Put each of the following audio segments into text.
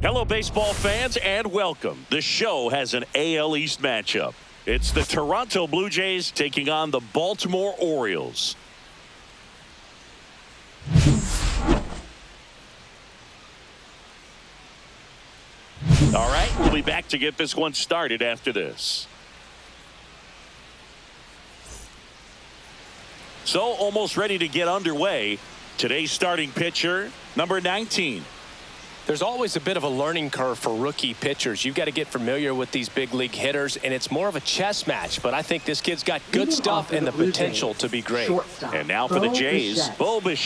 Hello, baseball fans, and welcome. The show has an AL East matchup. It's the Toronto Blue Jays taking on the Baltimore Orioles. All right, we'll be back to get this one started after this. So, almost ready to get underway. Today's starting pitcher, number 19. There's always a bit of a learning curve for rookie pitchers. You've got to get familiar with these big league hitters, and it's more of a chess match. But I think this kid's got good stuff and the potential to be great. And now for the Jays, Bowden.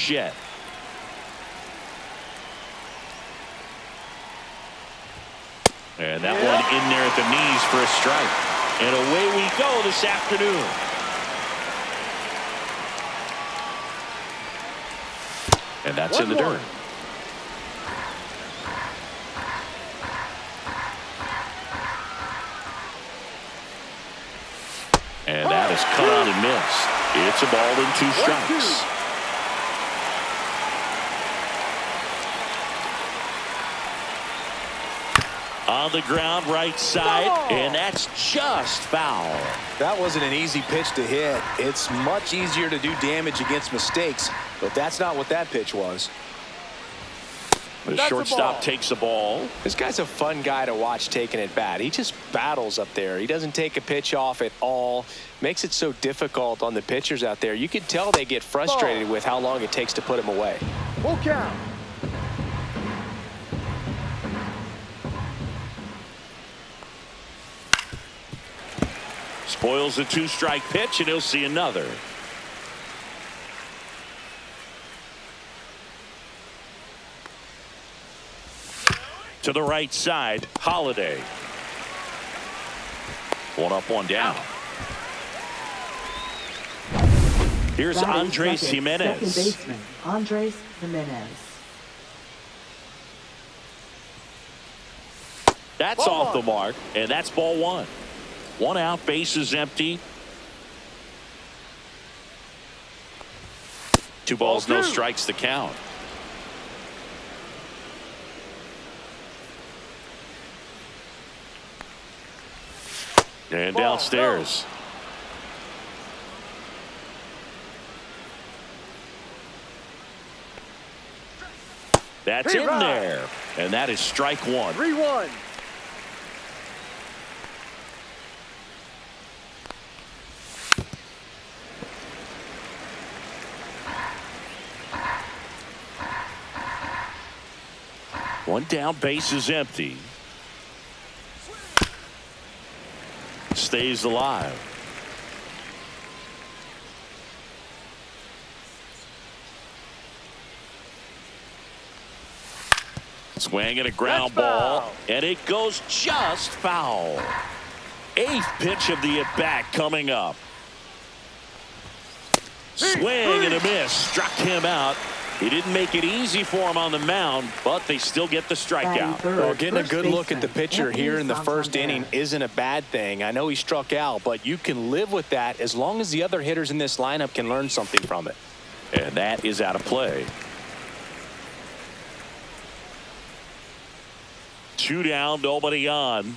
And that one in there at the knees for a strike. And away we go this afternoon. And that's in the dirt. And that is cut out and missed. It's a ball and 2 strikes. On the ground, right side, and that's just foul. That wasn't an easy pitch to hit. It's much easier to do damage against mistakes, but that's not what that pitch was. The shortstop takes the ball. This guy's a fun guy to watch taking it bat. He just battles up there. He doesn't take a pitch off at all. Makes it so difficult on the pitchers out there. You can tell they get frustrated with how long it takes to put him away. Full count. Spoils the 2-strike pitch, and he'll see another. To the right side, Holiday. 1 up, 1 down. Here's Andres Jimenez. Second baseman, Andres Jimenez. That's off the mark, and that's ball 1. 1 out, bases empty. 2 balls, no strikes to count. And downstairs. That's in there. And that is strike 1. 3-1. One down, base is empty. Stays alive. Swing and a ground ball, and it goes just foul. 8th pitch of the at-bat coming up. Swing and a miss, struck him out. He didn't make it easy for him on the mound, but they still get the strikeout. Well, getting a good look at the pitcher here in the first inning isn't a bad thing. I know he struck out, but you can live with that as long as the other hitters in this lineup can learn something from it. And that is out of play. 2 down, nobody on.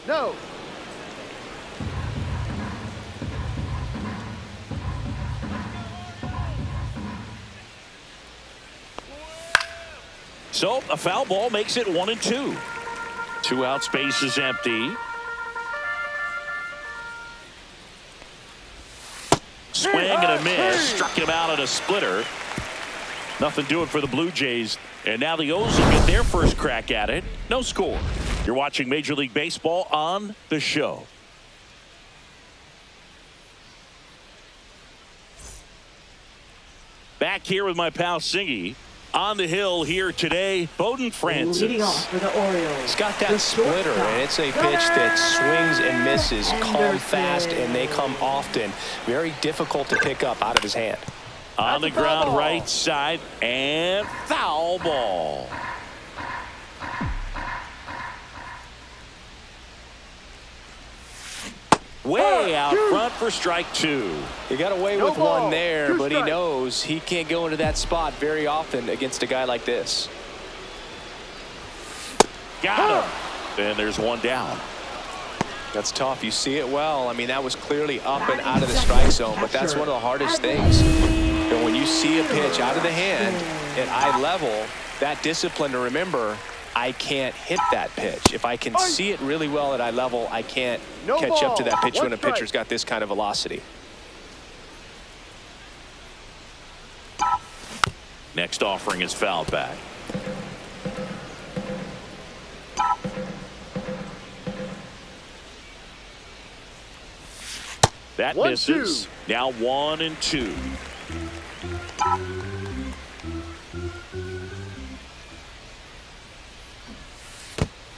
No. So a foul ball makes it 1-2. 2 out, space is empty. Swing and a miss, struck him out at a splitter. Nothing doing for the Blue Jays. And now the O's will get their first crack at it. No score. You're watching Major League Baseball on the show. Back here with my pal Singy. On the hill here today, Bowden Francis. Leading off for the Orioles. He's got that splitter, and it's a pitch that swings and misses, come fast, and they come often. Very difficult to pick up out of his hand. On the ground, right side, and foul ball. Way out front for strike 2. He got away with one there, but he knows he can't go into that spot very often against a guy like this. Got him. And there's one down. That's tough. You see it well. I mean, that was clearly up and out of the strike zone, but that's one of the hardest things. You know, when you see a pitch out of the hand at eye level, that discipline to remember, I can't hit that pitch. If I can see it really well at eye level, I can't catch up to that pitch when a pitcher's got this kind of velocity. Next offering is fouled back. That misses. Now 1-2.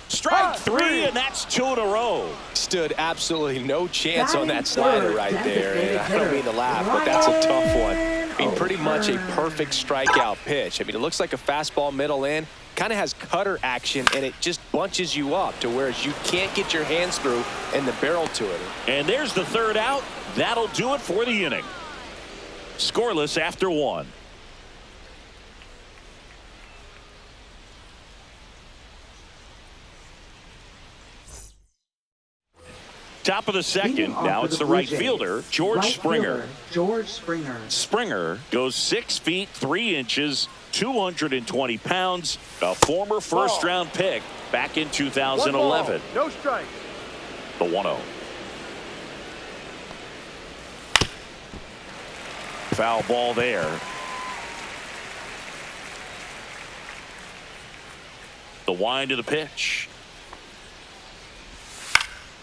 Strike three, and that's 2 in a row. Stood absolutely no chance on that slider right there. And I don't mean to laugh, but that's a tough one. I mean, pretty much a perfect strikeout pitch. I mean, it looks like a fastball middle in. Kind of has cutter action, and it just bunches you up to where you can't get your hands through and the barrel to it. And there's the third out. That'll do it for the inning. Scoreless after 1. Top of the second. Now it's the right fielder, George Springer. Springer goes 6 feet 3 inches, 220 pounds, a former first-round pick back in 2011. No strike. The 1-0. Foul ball there. The wind of the pitch.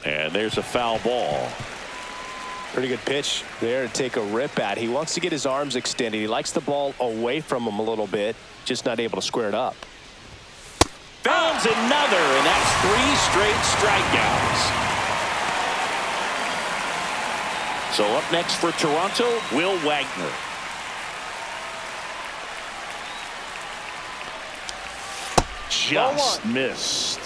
And there's a foul ball. Pretty good pitch there to take a rip at. He wants to get his arms extended. He likes the ball away from him a little bit, just not able to square it up. Founds another, and that's 3 straight strikeouts. So up next for Toronto, Will Wagner. Just missed.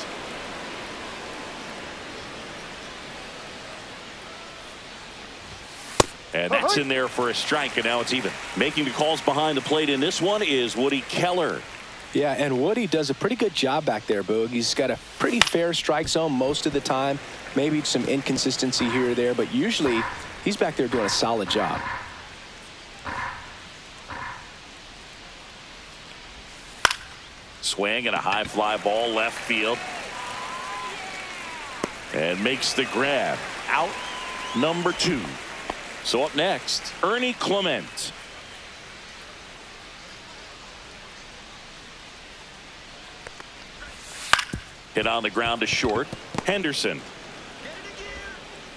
And that's in there for a strike, and now it's even. Making the calls behind the plate in this one is Woody Keller. Yeah, and Woody does a pretty good job back there, Boog. He's got a pretty fair strike zone most of the time. Maybe some inconsistency here or there, but usually he's back there doing a solid job. Swing and a high fly ball left field. And makes the grab. Out number 2. So up next, Ernie Clement. Hit on the ground to short. Henderson.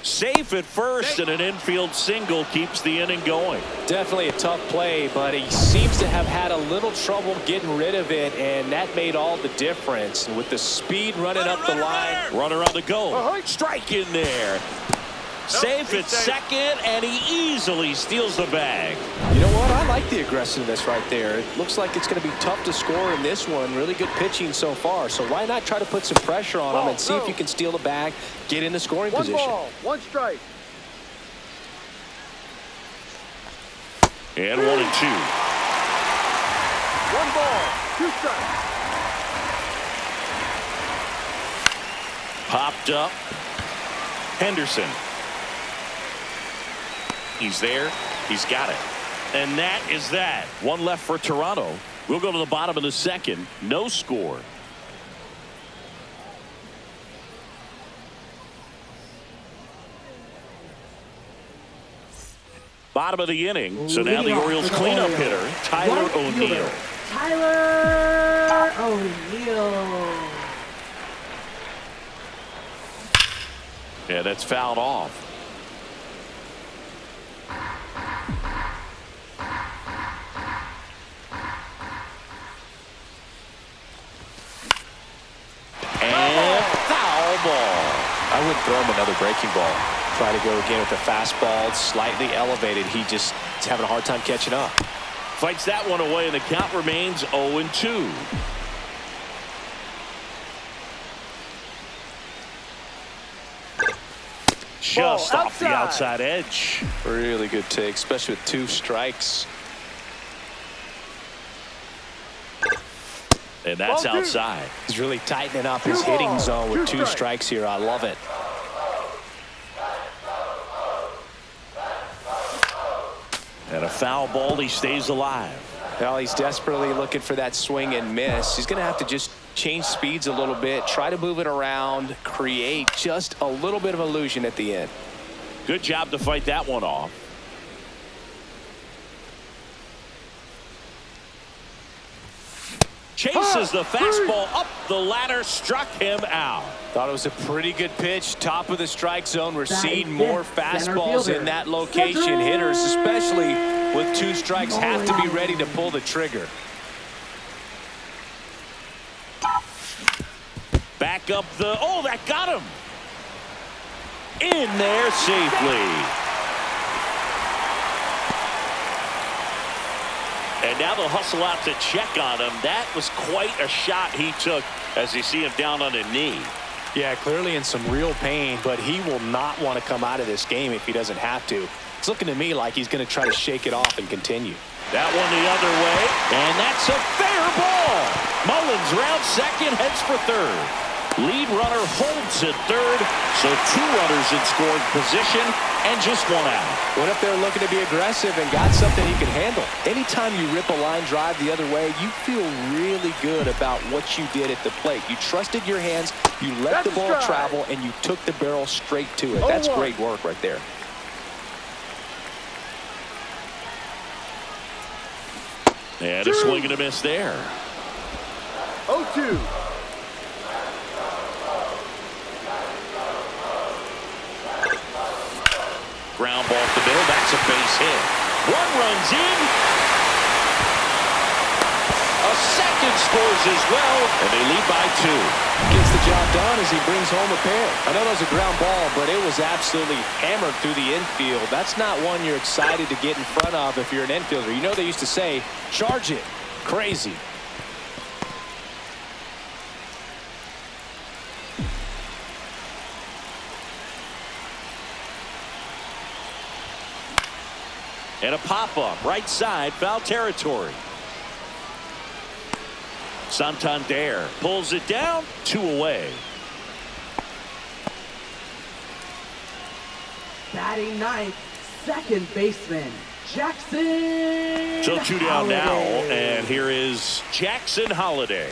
Safe at first, and an infield single keeps the inning going. Definitely a tough play, but he seems to have had a little trouble getting rid of it, and that made all the difference. And with the speed running up the line. Runner on the go. Strike in there. Safe at second, and he easily steals the bag. You know what? I like the aggressiveness right there. It looks like it's going to be tough to score in this one. Really good pitching so far. So why not try to put some pressure on him and see if you can steal the bag, get in the scoring position. 1 ball, 1 strike. And 1-2. 1 ball, 2 strikes. Popped up. Henderson. He's there. He's got it. And that is that. 1 left for Toronto. We'll go to the bottom of the second. No score. Bottom of the inning. So now the Orioles cleanup hitter, Tyler O'Neill. Tyler O'Neill. Yeah, that's fouled off. And foul ball. I wouldn't throw him another breaking ball. Try to go again with the fastball. It's slightly elevated. He just is having a hard time catching up. Fights that one away, and the count remains 0-2. Just off the outside edge. Really good take, especially with 2 strikes. And that's outside. He's really tightening up his hitting zone with 2 strikes here. I love it. And a foul ball, he stays alive. Well, he's desperately looking for that swing and miss. He's going to have to just change speeds a little bit, try to move it around, create just a little bit of illusion at the end. Good job to fight that one off. Chases the fastball up the ladder, struck him out. Thought it was a pretty good pitch, top of the strike zone. We're seeing more fastballs in that location. Hitters, especially with 2 strikes, have to be ready to pull the trigger. Back up the, oh, that got him. In there safely. And now they'll hustle out to check on him. That was quite a shot he took as you see him down on a knee. Yeah, clearly in some real pain, but he will not want to come out of this game if he doesn't have to. It's looking to me like he's going to try to shake it off and continue. That one the other way, and that's a fair ball. Mullins rounds second, heads for third. Lead runner holds at third, so 2 runners in scoring position and just 1 out. What if they're looking to be aggressive and got something he can handle? Anytime you rip a line drive the other way, you feel really good about what you did at the plate. You trusted your hands, you let the ball travel, and you took the barrel straight to it. That's great work right there. And a swing and a miss there. 0-2. Ground ball to the middle. That's a base hit. 1 runs in. A second scores as well, and they lead by 2. Gets the job done as he brings home a pair. I know that was a ground ball, but it was absolutely hammered through the infield. That's not one you're excited to get in front of if you're an infielder. You know they used to say, charge it. Crazy. And a pop-up, right side, foul territory. Santander pulls it down, 2 away. Batting ninth, second baseman, Jackson. So 2 down Holiday. now, and here is Jackson Holiday.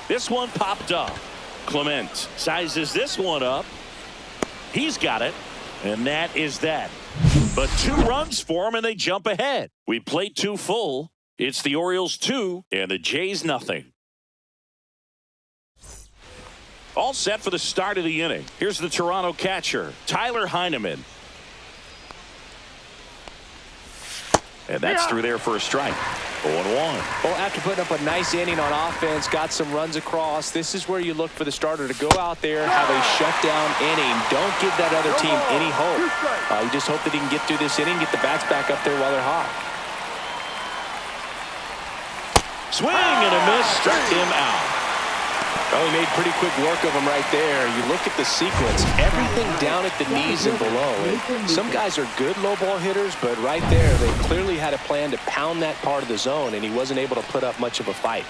This one popped up. Clement sizes this one up. He's got it, and that is that. But 2 runs for him, and they jump ahead. We played 2 full. It's the Orioles 2 and the Jays nothing. All set for the start of the inning. Here's the Toronto catcher, Tyler Heineman. And that's through there for a strike. 0-1. Well, after putting up a nice inning on offense, got some runs across, this is where you look for the starter to go out there, have a shutdown inning. Don't give that other team any hope. You just hope that he can get through this inning, get the bats back up there while they're hot. Swing and a miss, struck him out. Well, he made pretty quick work of him right there. You look at the sequence, everything down at the knees and below. And some guys are good low ball hitters, but right there, they clearly had a plan to pound that part of the zone, and he wasn't able to put up much of a fight.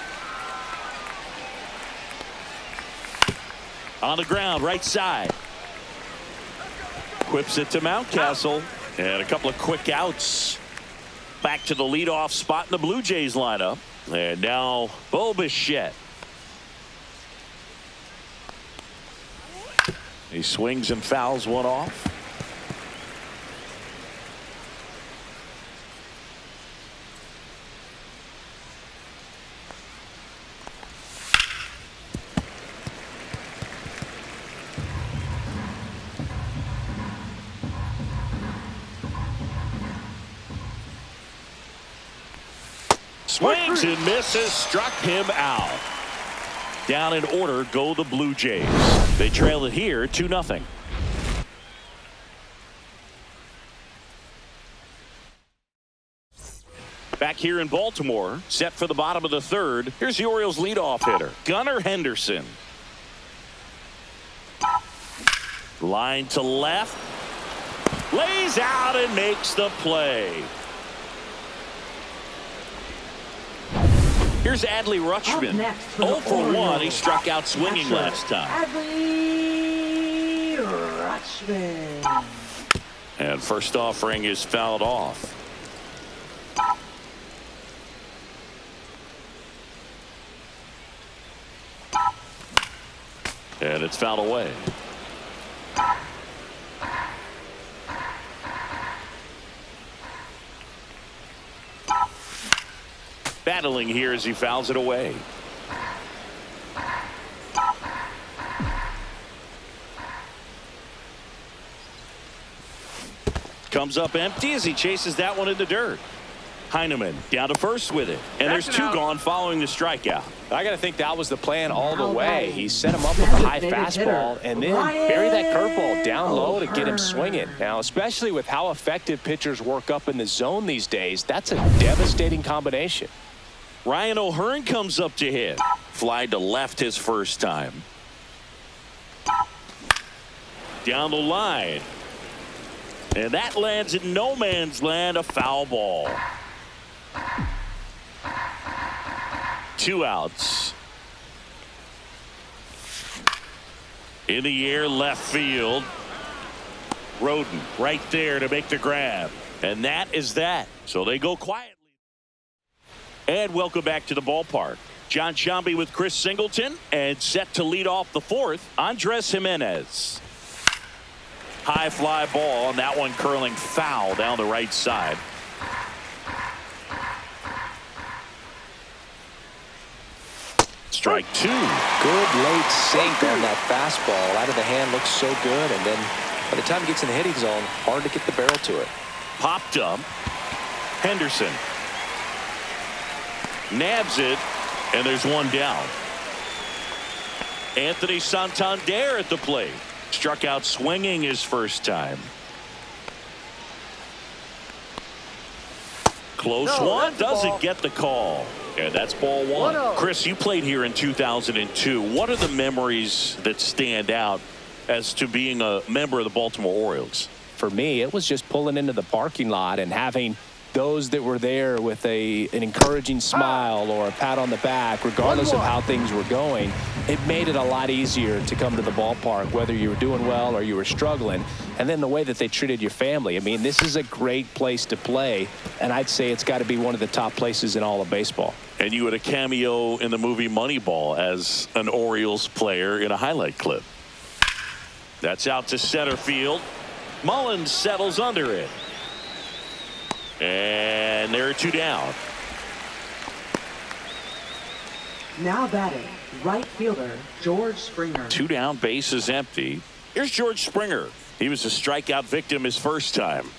On the ground, right side. Whips it to Mountcastle, and a couple of quick outs. Back to the leadoff spot in the Blue Jays lineup. And now, Bo Bichette. He swings and fouls one off. Swings and misses, struck him out. Down in order go the Blue Jays. They trail it here 2-0. Back here in Baltimore, set for the bottom of the third. Here's the Orioles leadoff hitter, Gunnar Henderson. Line to left. Lays out and makes the play. Here's Adley Rutschman. 0 for 1. He struck out swinging last time. Adley Rutschman. And first offering is fouled off. And it's fouled away. Battling here as he fouls it away. Comes up empty as he chases that one in the dirt. Heineman down to first with it. And there's two gone following the strikeout. I got to think that was the plan all the way. He set him up with a high fastball and then bury that curveball down low to get him swinging. Now, especially with how effective pitchers work up in the zone these days, that's a devastating combination. Ryan O'Hearn comes up to hit. Fly to left his first time. Down the line. And that lands in no man's land, a foul ball. 2 outs. In the air, left field. Roden right there to make the grab. And that is that. So they go quietly. And welcome back to the ballpark. John Sciambi with Chris Singleton. And set to lead off the fourth, Andres Jimenez. High fly ball, and that one curling foul down the right side. Strike 2. Good late sink on that fastball. Out of the hand, looks so good, and then by the time it gets in the hitting zone, hard to get the barrel to it. Popped up. Henderson nabs it, and there's one down. Anthony Santander at the plate. Struck out swinging his first time. Close one, doesn't get the call. And that's ball one. Chris, you played here in 2002. What are the memories that stand out as to being a member of the Baltimore Orioles? For me, it was just pulling into the parking lot and having those that were there with an encouraging smile or a pat on the back, regardless of how things were going. It made it a lot easier to come to the ballpark, whether you were doing well or you were struggling. And then the way that they treated your family. I mean, this is a great place to play, and I'd say it's got to be one of the top places in all of baseball. And you had a cameo in the movie Moneyball as an Orioles player in a highlight clip. That's out to center field. Mullins settles under it. And there are two down. Now batting, right fielder George Springer. 2 down, base is empty. Here's George Springer. He was a strikeout victim his first time.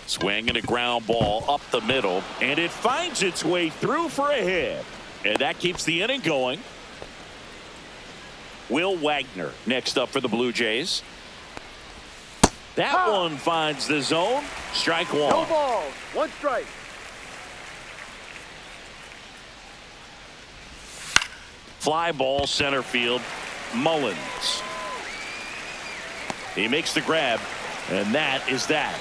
Swinging a ground ball up the middle, and it finds its way through for a hit. And that keeps the inning going. Will Wagner next up for the Blue Jays. That one finds the zone. Strike 1. No balls, 1 strike. Fly ball center field. Mullins. He makes the grab, and that is that.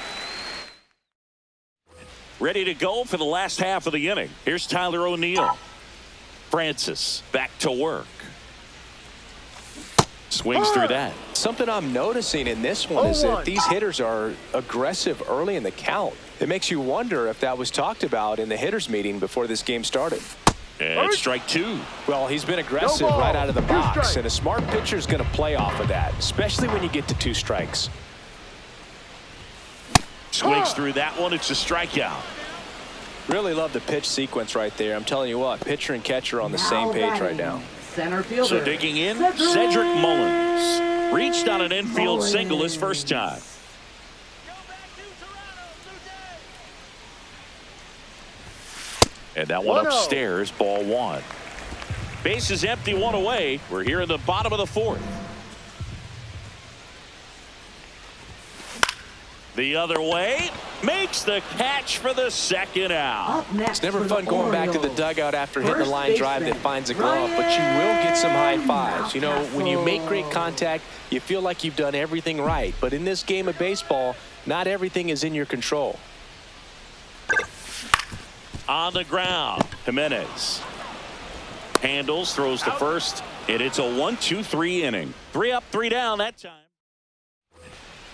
Ready to go for the last half of the inning. Here's Tyler O'Neill. Francis back to work. Swings through that. Something I'm noticing in this one is that these hitters are aggressive early in the count. It makes you wonder if that was talked about in the hitters meeting before this game started. And strike 2. Well, he's been aggressive right out of the box, and a smart pitcher is going to play off of that, especially when you get to 2 strikes. Swings through that one. It's a strikeout. Really love the pitch sequence right there. I'm telling you what, pitcher and catcher on the same page right now. Center fielder. So digging in, Cedric Mullins reached on an infield single his first time. And that one upstairs, ball 1. Base is empty, 1 away. We're here in the bottom of the 4th. The other way, makes the catch for the second out. Up next It's never for fun the going back to the Orioles, dugout after hitting the first line drive that baseman, finds a glove, but you will get some high fives. You know, when you make great Mountcastle. contact, you feel like you've done everything right. But in this game of baseball, not everything is in your control. On the ground, Jimenez handles, throws to first, and it's a 1-2-3 inning. 3 up, 3 down that time.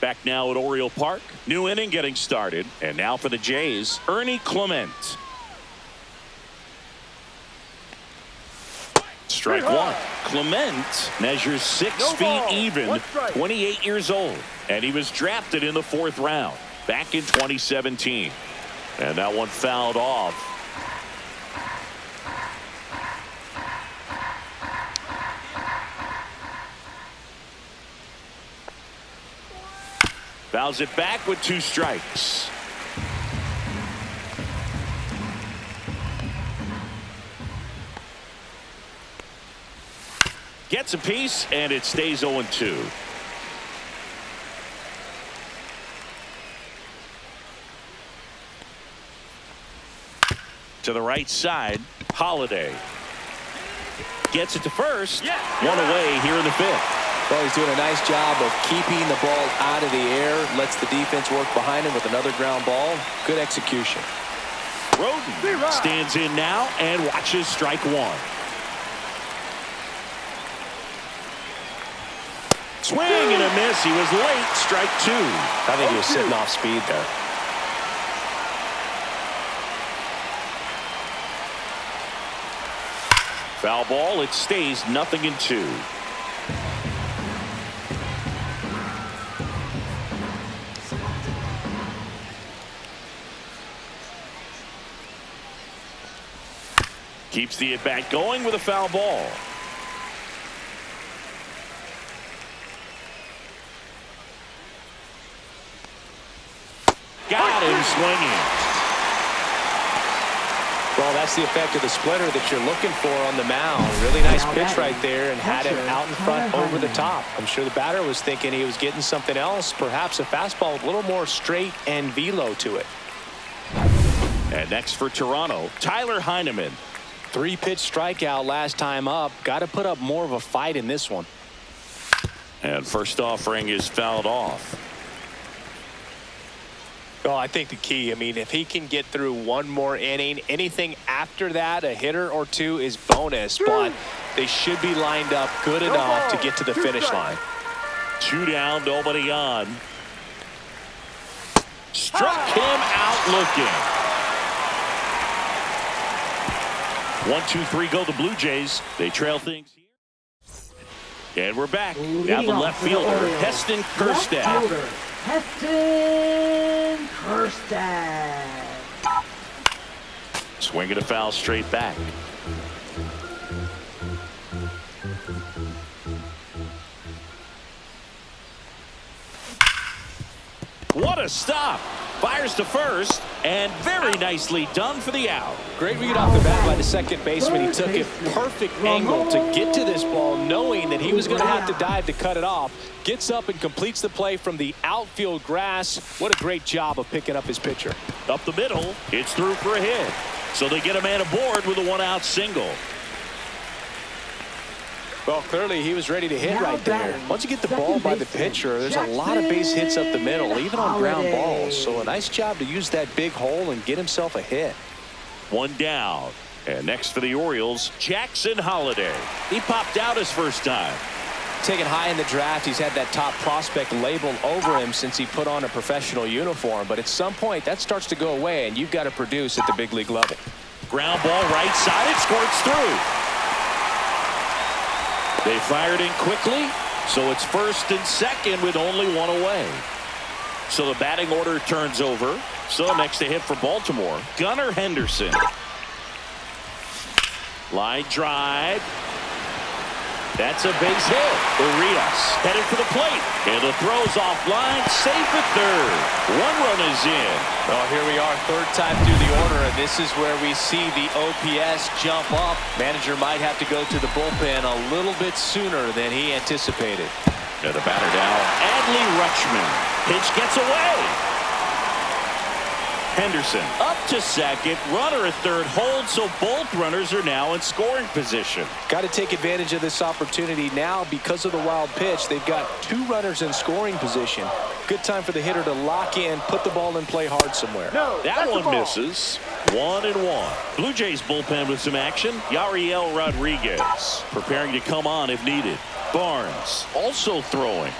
Back now at Oriole Park. New inning getting started. And now for the Jays, Ernie Clement. Strike one. Clement measures 6 feet even, 28 years old. And he was drafted in the 4th round back in 2017. And that one fouled off. Fouls it back with 2 strikes. Gets a piece, and it stays 0-2. To the right side, Holiday. Gets it to first. One away here in the 5th. Well, he's doing a nice job of keeping the ball out of the air, lets the defense work behind him with another ground ball. Good execution. Bowden stands in now and watches strike one. Swing and a miss. He was late. Strike two. I think he was sitting off speed there. Foul ball. It stays 0-2. Keeps the at-bat going with a foul ball. Got him swinging. Well, that's the effect of the splitter that you're looking for on the mound. Really nice pitch right there and had him out in front over the top. I'm sure the batter was thinking he was getting something else, perhaps a fastball with a little more straight and velo to it. And next for Toronto, Tyler Heineman. 3-pitch strikeout last time up. Got to put up more of a fight in this one. And first offering is fouled off. Well, I think the key, I mean, if he can get through one more inning, anything after that, a hitter or two is bonus, but they should be lined up good enough to get to the finish line. 2 down, nobody on. Struck him out looking. 1-2-3 go the Blue Jays. They trail things here. And we're back. Now the left fielder, Heston Kjerstad. Heston Kjerstad. Swinging a foul straight back. What a stop. Fires to first, and very nicely done for the out. Great read off the bat by the second baseman. He took a perfect angle to get to this ball, knowing that he was going to have to dive to cut it off. Gets up and completes the play from the outfield grass. What a great job of picking up his pitcher. Up the middle, it's through for a hit. So they get a man aboard with a 1-out single. Well, clearly he was ready to hit right there. Once you get the ball by the pitcher, there's a lot of base hits up the middle, even on ground balls. So a nice job to use that big hole and get himself a hit. 1 down. And next for the Orioles, Jackson Holiday. He popped out his first time. Taken high in the draft, he's had that top prospect label over him since he put on a professional uniform. But at some point, that starts to go away, and you've got to produce at the big league level. Ground ball right side, it squirts through. They fired in quickly, so it's first and second with only 1 away. So the batting order turns over. So next to hit for Baltimore, Gunnar Henderson. Line drive. That's a base hit. Urias headed for the plate. And the throw's offline, safe at third. 1 run is in. Well, here we are, third time through the order, and this is where we see the OPS jump up. Manager might have to go to the bullpen a little bit sooner than he anticipated. And the batter now, Adley Rutschman. Pitch gets away. Henderson up to second, runner at third, hold, so both runners are now in scoring position. Got to take advantage of this opportunity now because of the wild pitch. They've got two runners in scoring position. Good time for the hitter to lock in, put the ball in play hard somewhere. That one misses. 1-1. Blue Jays bullpen with some action. Yariel Rodriguez preparing to come on if needed. Barnes also throwing.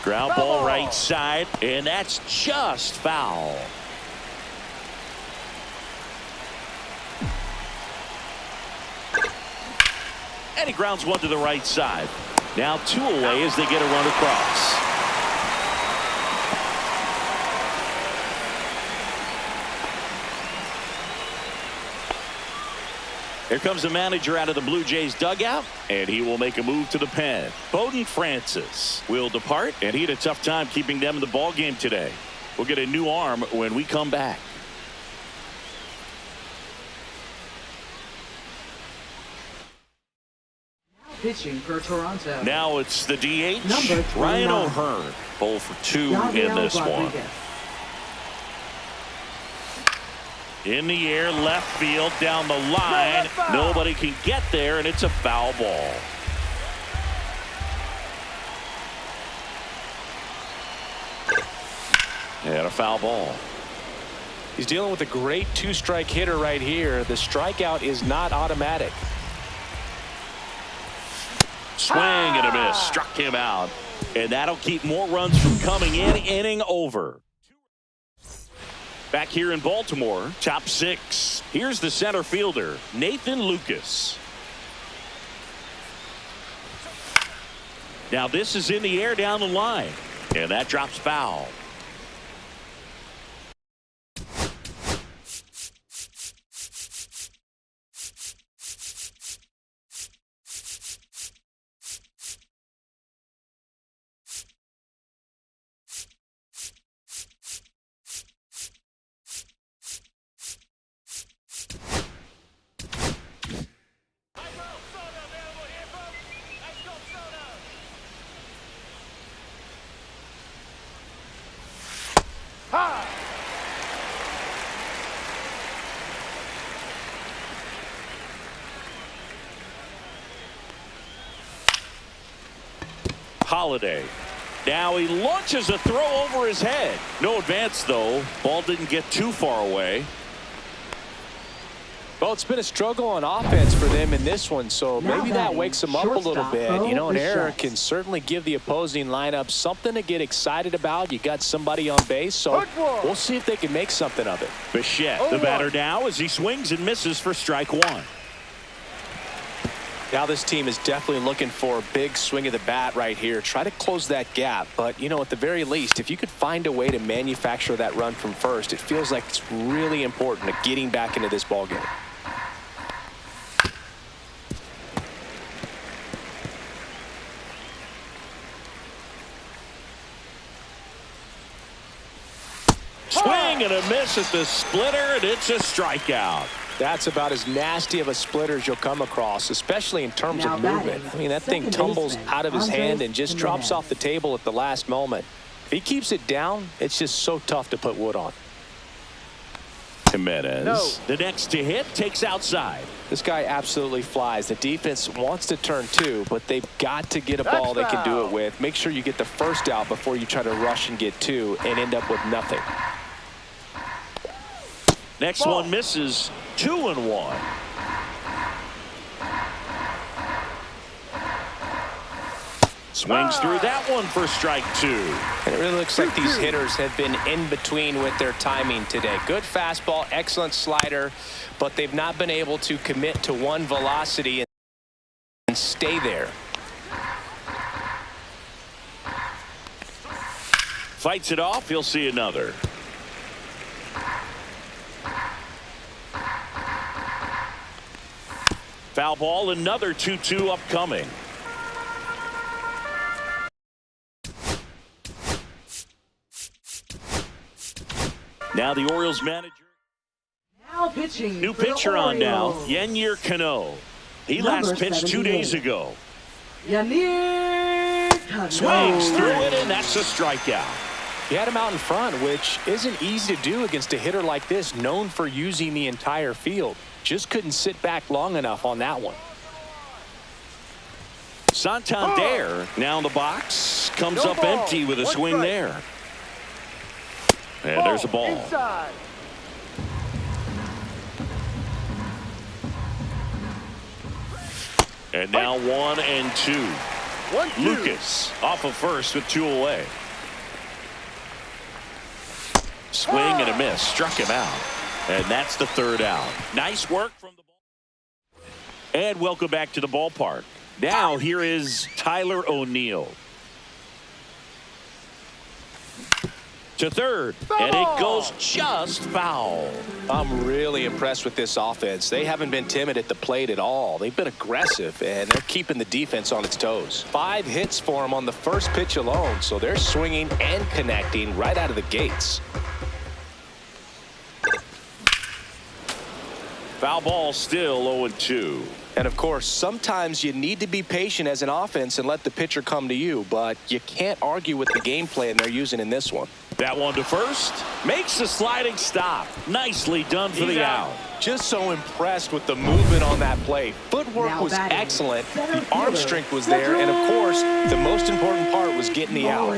Ground ball right side, and that's just foul. And he grounds one to the right side. Now 2 away as they get a run across. Here comes the manager out of the Blue Jays dugout, and he will make a move to the pen. Bowden Francis will depart, and he had a tough time keeping them in the ball game today. We'll get a new arm when we come back. Pitching for Toronto. Now it's the DH, Number Ryan 29. O'Hearn. 0 for 2 in this one. In the air, left field, down the line. Nobody can get there, and it's a foul ball. And a foul ball. He's dealing with a great two-strike hitter right here. The strikeout is not automatic. Swing and a miss. Struck him out. And that'll keep more runs from coming in. Inning over. Back here in Baltimore, top 6. Here's the center fielder, Nathan Lucas. Now this is in the air down the line, and that drops foul. Holiday. Now he launches a throw over his head. No advance, though. Ball didn't get too far away. Well, it's been a struggle on offense for them in this one, so maybe that wakes them up a little bit. You know, an error can certainly give the opposing lineup something to get excited about. You got somebody on base, so we'll see if they can make something of it. Bichette, the batter now, as he swings and misses for strike 1. Now this team is definitely looking for a big swing of the bat right here. Try to close that gap. But, you know, at the very least, if you could find a way to manufacture that run from first, it feels like it's really important to getting back into this ball game. Swing and a miss at the splitter, and it's a strikeout. That's about as nasty of a splitter as you'll come across, especially in terms of movement. I mean, that thing tumbles out of his hand and just drops off the table at the last moment. If he keeps it down, it's just so tough to put wood on. Jimenez, the next to hit, takes outside. This guy absolutely flies. The defense wants to turn 2, but they've got to get a ball they can do it with. Make sure you get the first out before you try to rush and get 2 and end up with nothing. Next one misses. 2-1. Swings through that one for strike 2. And it really looks like these hitters have been in between with their timing today. Good fastball, excellent slider, but they've not been able to commit to one velocity and stay there. Fights it off. He'll see another. Foul ball, another 2-2 upcoming. Now the Orioles manager. Now pitching. New pitcher on now, Yennier Cano. He last pitched 2 days ago. Yennier Cano. Swings through it, and that's a strikeout. He had him out in front, which isn't easy to do against a hitter like this, known for using the entire field. Just couldn't sit back long enough on that one. Santander now in the box. Comes up empty with a swing there. And there's a ball. Inside. And now 1-2. 1-2. Lucas off of first with 2 away. Swing and a miss. Struck him out. And that's the 3rd out. Nice work from the ball. And welcome back to the ballpark. Now here is Tyler O'Neill. To third. And it goes just foul. I'm really impressed with this offense. They haven't been timid at the plate at all. They've been aggressive, and they're keeping the defense on its toes. 5 hits for them on the first pitch alone, so they're swinging and connecting right out of the gates. Foul ball still 0-2. And, of course, sometimes you need to be patient as an offense and let the pitcher come to you, but you can't argue with the game plan they're using in this one. That one to first. Makes the sliding stop. Nicely done for the out. Just so impressed with the movement on that play. Footwork was excellent. The arm strength was there. And, of course, the most important part was getting the out.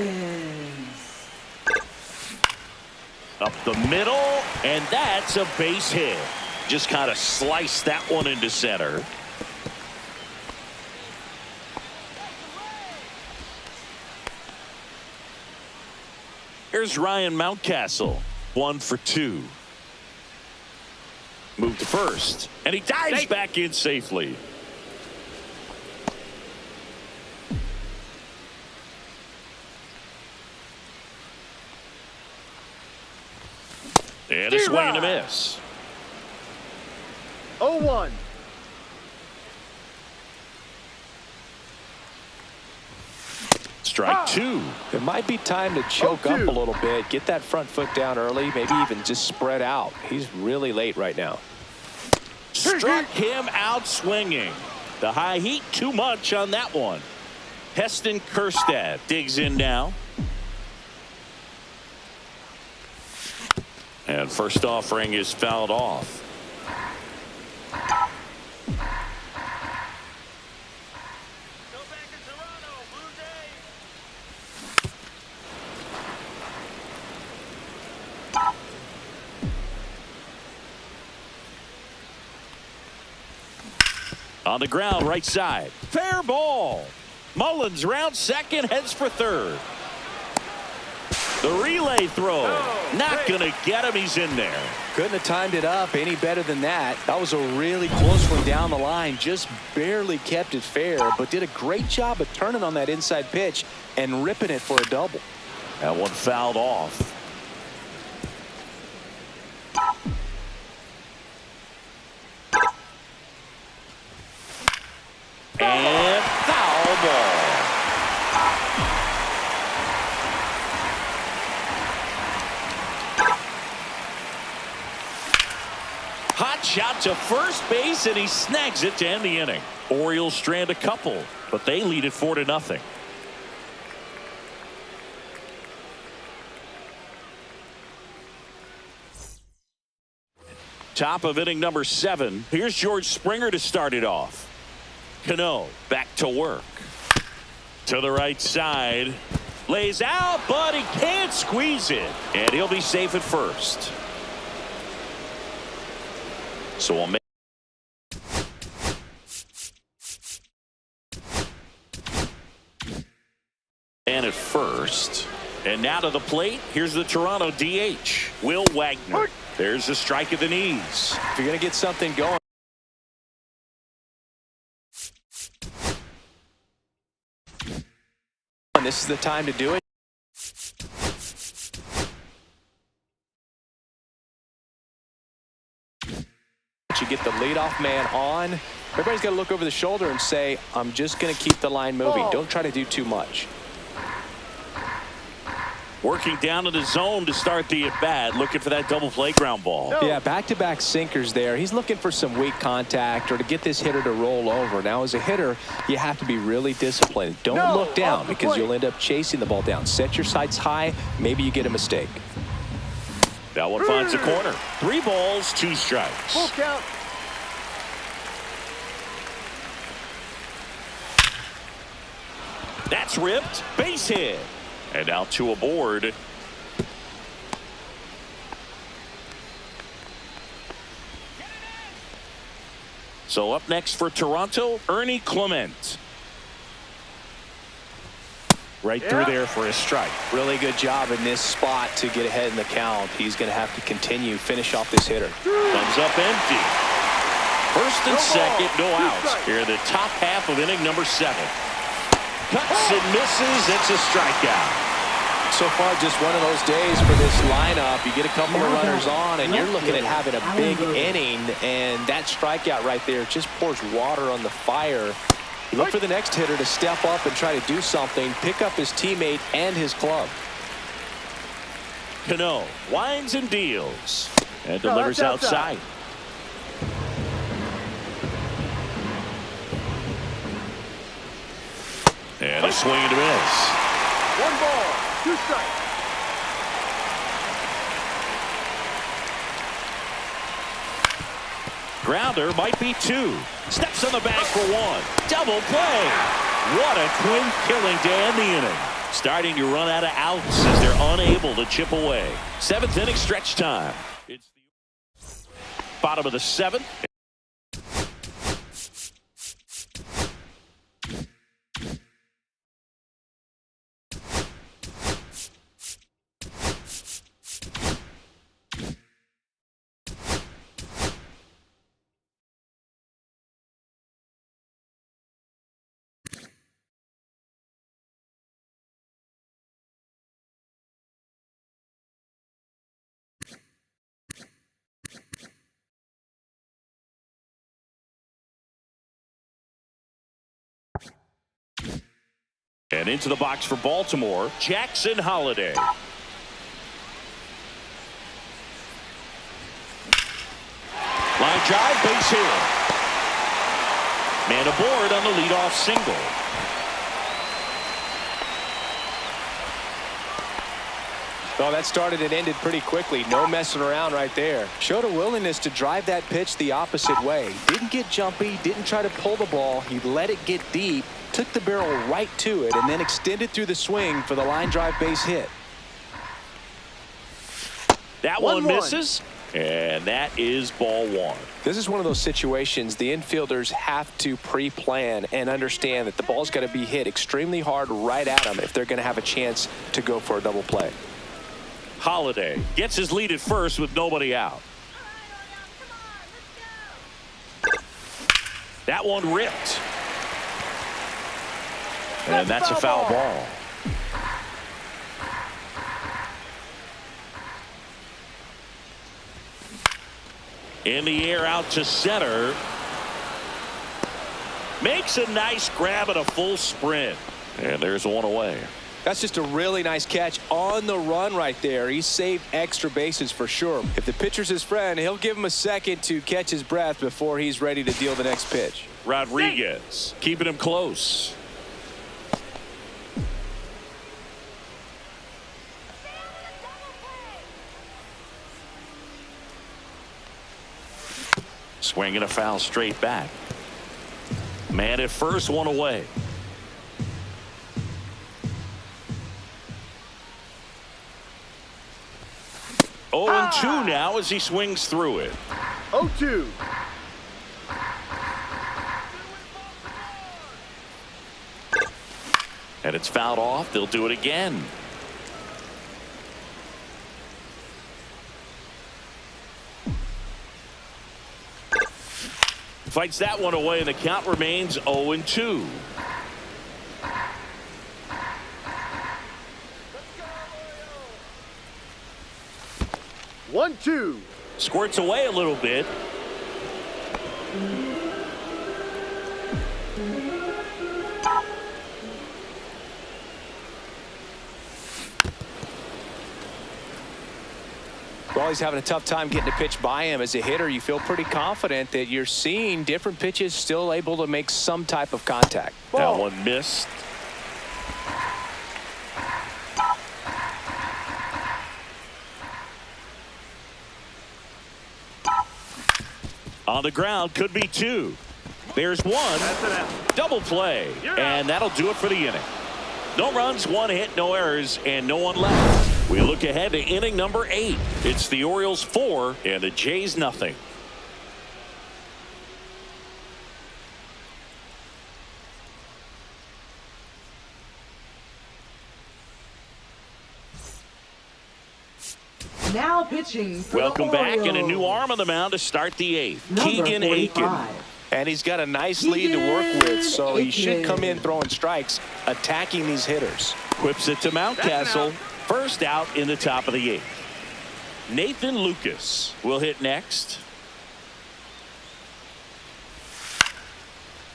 Up the middle, and that's a base hit. Just kind of sliced that one into center. Here's Ryan Mountcastle, 1 for 2. Move to first, and he dives back in safely. And a swing and a miss. 0-1. Strike 2. It might be time to choke up a little bit, get that front foot down early, maybe even just spread out. He's really late right now. Struck him out swinging. The high heat too much on that one. Heston Kjerstad digs in now. And first offering is fouled off. On the ground, right side. Fair ball. Mullins round second, heads for third. The relay throw. Not going to get him. He's in there. Couldn't have timed it up any better than that. That was a really close one down the line. Just barely kept it fair, but did a great job of turning on that inside pitch and ripping it for a double. That one fouled off. And foul ball. Hot shot to first base, and he snags it to end the inning. Orioles strand a couple, but they lead it 4-0. Top of inning number 7. Here's George Springer to start it off. Cano back to work. To the right side. Lays out, but he can't squeeze it. And he'll be safe at first. So we'll make and at first. And now to the plate. Here's the Toronto DH, Will Wagner. There's the strike at the knees. If you're going to get something going, this is the time to do it. You get the leadoff man on. Everybody's got to look over the shoulder and say, I'm just going to keep the line moving. Don't try to do too much. Working down to the zone to start the at-bat, looking for that double play ground ball. Yeah, back-to-back sinkers there. He's looking for some weak contact or to get this hitter to roll over. Now, as a hitter, you have to be really disciplined. Don't look down because you'll end up chasing the ball down. Set your sights high. Maybe you get a mistake. That one finds the corner. 3 balls, 2 strikes. Full count. That's ripped. Base hit. And now 2 aboard. So up next for Toronto, Ernie Clement. Right through there for a strike. Really good job in this spot to get ahead in the count. He's going to have to finish off this hitter. Comes up empty. First and second, no outs. Here in the top half of inning number 7. Cuts and misses. It's a strikeout. So far, just one of those days for this lineup. You get a couple of runners on, and you're looking at having a big inning, and that strikeout right there just pours water on the fire. You look for the next hitter to step up and try to do something, pick up his teammate and his club. Cano winds and deals and delivers outside. And a swing and a miss. 1 ball, 2 strikes. Grounder might be 2. Steps on the bag for 1. Double play. What a twin killing to end the inning. Starting to run out of outs as they're unable to chip away. 7th inning stretch time. It's the bottom of the 7th. And into the box for Baltimore, Jackson Holliday. Line drive, base hit. Man aboard on the leadoff single. Well, that started and ended pretty quickly. No messing around right there. Showed a willingness to drive that pitch the opposite way. Didn't get jumpy, didn't try to pull the ball. He let it get deep, took the barrel right to it, and then extended through the swing for the line drive base hit. That one misses, and that is ball 1. This is one of those situations the infielders have to pre-plan and understand that the ball's got to be hit extremely hard right at them if they're going to have a chance to go for a double play. Holliday gets his lead at first with nobody out. That one ripped. And that's a foul ball. In the air out to center. Makes a nice grab at a full sprint. And there's one away. That's just a really nice catch on the run right there. He saved extra bases for sure. If the pitcher's his friend, he'll give him a second to catch his breath before he's ready to deal the next pitch. Rodriguez keeping him close. Swinging a foul straight back. Man at first, one away. Oh, and 2 now as he swings through it. 0-2. And it's fouled off. They'll do it again. Fights that one away, and the count remains 0-2. One, two. Squirts away a little bit. Well, he's having a tough time getting a pitch by him. As a hitter, you feel pretty confident that you're seeing different pitches still able to make some type of contact. That one missed. On the ground, could be two. There's one. Double play. And that'll do it for the inning. No runs, one hit, no errors, and no one left. We look ahead to inning number 8. It's the Orioles 4 and the Jays nothing. Now pitching for Welcome the back, and a new Orioles. arm on the mound to start the 8th. Number Keegan 45. Aiken. And he's got a nice lead to work with, so he should come in throwing strikes, attacking these hitters. Whips it to Mountcastle. First out in the top of the 8th. Nathan Lucas will hit next.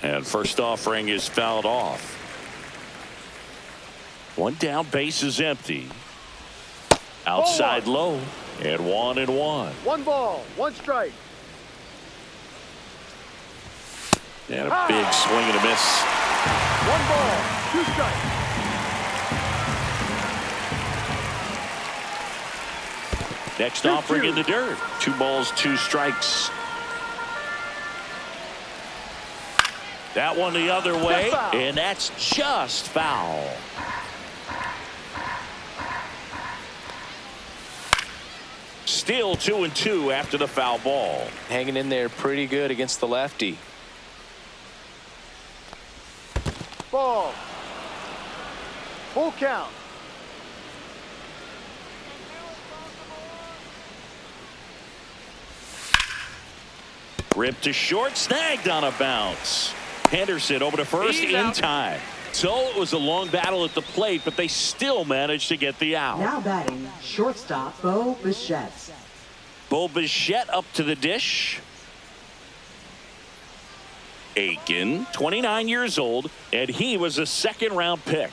And first offering is fouled off. One down, base is empty. Outside low, and 1-1. 1 ball, 1 strike. And a big swing and a miss. 1 ball, 2 strikes. Next offering in the dirt. 2 balls, 2 strikes. That one the other way, and that's just foul. Still 2-2 after the foul ball. Hanging in there pretty good against the lefty. Ball. Full count. Ripped to short, snagged on a bounce. Henderson over to first in time. So it was a long battle at the plate, but they still managed to get the out. Now batting, shortstop Bo Bichette. Bo Bichette up to the dish. Aiken, 29 years old, and he was a second-round pick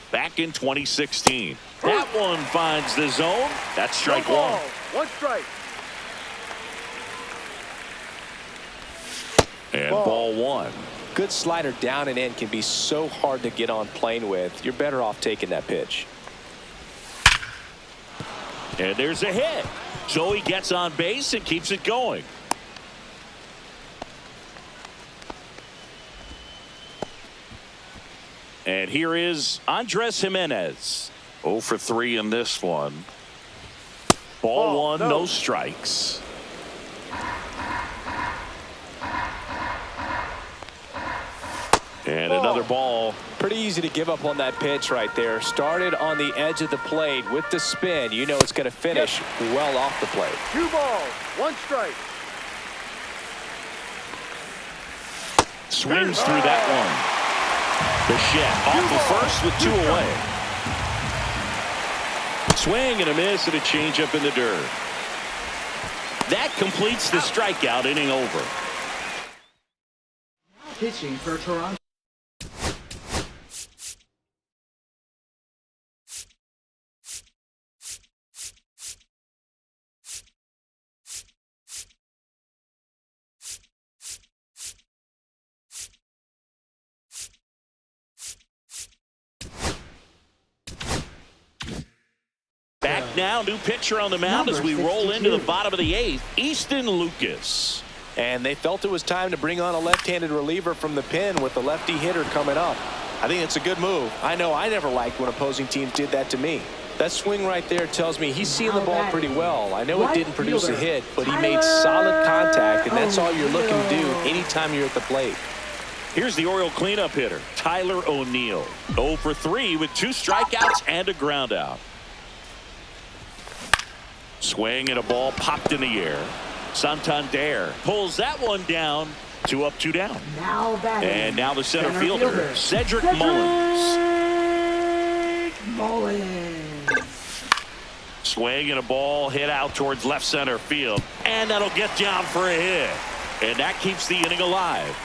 back in 2016. That one finds the zone. That's strike 1. 1 strike. And ball 1. Good slider down and in can be so hard to get on plane with. You're better off taking that pitch. And there's a hit. So he gets on base and keeps it going. And here is Andres Jimenez. 0 for 3 in this one. Ball 1, no strikes. And another ball. Pretty easy to give up on that pitch right there. Started on the edge of the plate with the spin. You know it's going to finish well off the plate. 2 balls, 1 strike. Swings through that one. Bichette off the first with 2 away. Swing and a miss and a changeup in the dirt. That completes the strikeout, inning over. Now pitching for Toronto. Back now, new pitcher on the mound as we roll into the bottom of the 8th, Easton Lucas. And they felt it was time to bring on a left-handed reliever from the pen with the lefty hitter coming up. I think it's a good move. I know I never liked when opposing teams did that to me. That swing right there tells me he's seeing the ball pretty well. I know it didn't produce a hit, but he made solid contact, and that's all you're looking to do anytime you're at the plate. Here's the Oriole cleanup hitter, Tyler O'Neill. 0 for 3 with 2 strikeouts and a ground out. Swing and a ball popped in the air. Santander pulls that one down. 2 up, 2 down. Now batting. And now the center fielder, Cedric Mullins. Swing and a ball hit out towards left center field. And that'll get down for a hit. And that keeps the inning alive.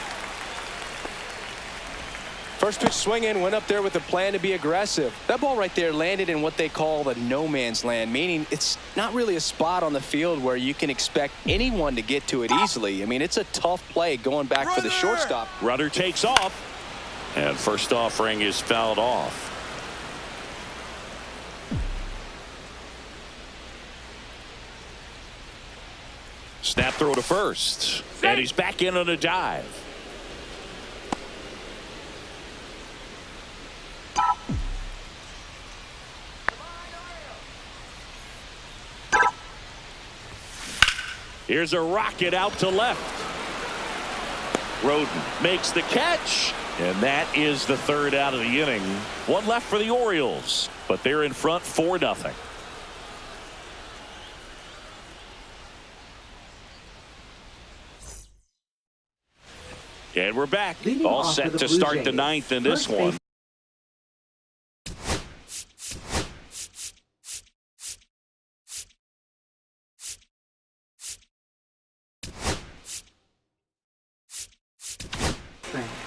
First pitch swinging, went up there with a plan to be aggressive. That ball right there landed in what they call the no man's land, meaning it's not really a spot on the field where you can expect anyone to get to it easily. I mean, it's a tough play going back for the shortstop. Runner takes off, and first offering is fouled off. Snap throw to first, and he's back in on a dive. Here's a rocket out to left. Bowden makes the catch, and that is the third out of the inning. One left for the Orioles, but they're in front 4-0. And we're back, all set to start the ninth in this one.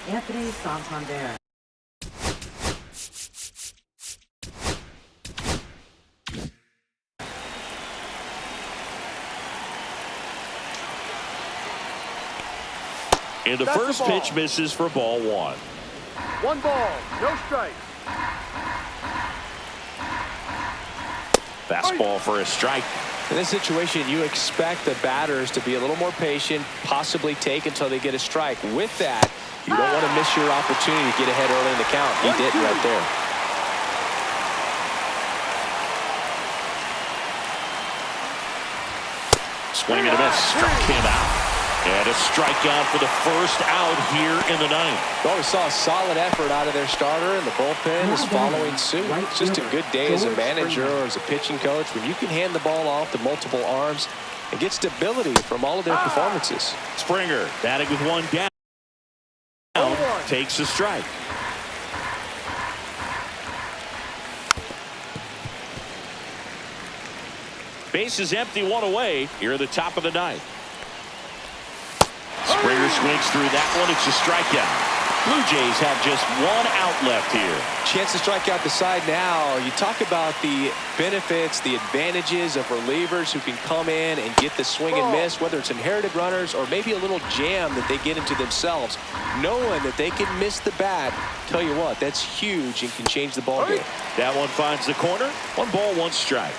Anthony Santander. And the first pitch misses for ball one. One ball, no strike. Fastball for a strike. In this situation, you expect the batters to be a little more patient, possibly take until they get a strike. With that, you don't want to miss your opportunity to get ahead early in the count. He did right there. Swing and a miss, struck him out. And a strikeout for the first out here in the ninth. Well, we saw a solid effort out of their starter, and the bullpen is following suit. It's just a good day as a manager or as a pitching coach when you can hand the ball off to multiple arms and get stability from all of their performances. Springer batting with one down. Takes a strike. Base is empty, one away here at the top of the ninth. Springer swings through that one. It's a strikeout. Blue Jays have just one out left here. Chance to strike out the side now. You talk about the benefits, the advantages of relievers who can come in and get the swing and miss, whether it's inherited runners or maybe a little jam that they get into themselves. Knowing that they can miss the bat, tell you what, that's huge and can change the ball game. That one finds the corner. One ball, one strike.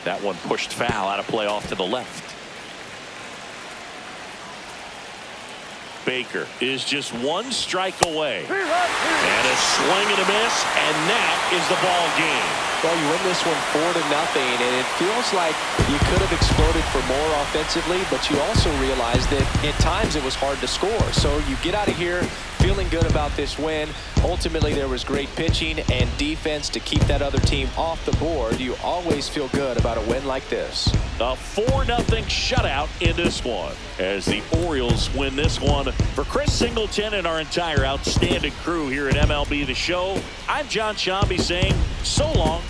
That one pushed foul out of play off to the left. Baker is just one strike away. And a swing and a miss, and that is the ball game. Well, you win this one 4-0, and it feels like you could have exploded for more offensively, but you also realize that at times it was hard to score. So you get out of here feeling good about this win. Ultimately, there was great pitching and defense to keep that other team off the board. You always feel good about a win like this. A 4-0 shutout in this one as the Orioles win this one. For Chris Singleton and our entire outstanding crew here at MLB The Show, I'm John Shambi saying so long